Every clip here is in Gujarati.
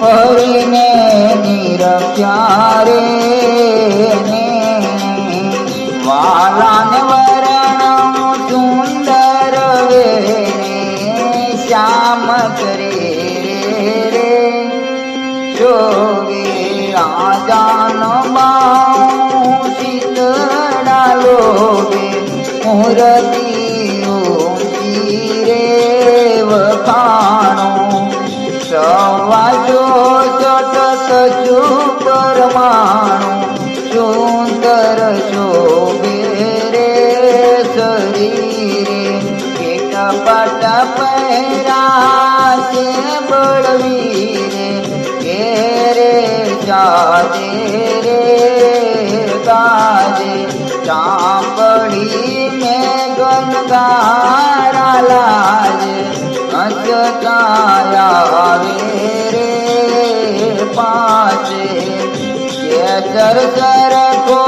હરિને નિરખ્યા રે વાલાને વરણ સુંદર વેણે શ્યામ કરે રે જોવે રાજાનો બાઉ શીતળા લોભે મૂર્તિઓ રે વખાણો સવાજો સતત પરમાણુ સુંદર શોભે રે શરીરે કેટપટ પહેરા છે બળવીરે ઘેરે જાદે રે ગાજે ચાંપડી મેં ગનગારા લાજે અંજતાયા રે પાસે કેસર સરખો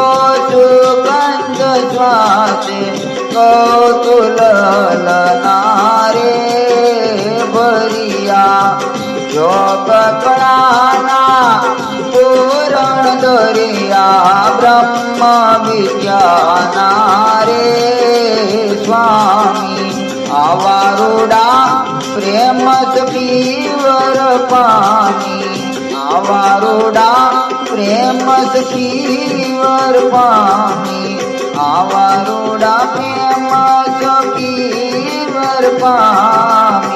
સુગંધ શ્વાસે કૌતુલ નારે ભરિયા યોગ કળાના પૂરણ દરિયા બ્રહ્મ વિદ્યાના રે સ્વામી આવારૂડા પ્રેમ પીવર પામી આવારૂડા પ્રેમ પીવર પામી આવારૂડા પ્રેમ પીવર પામી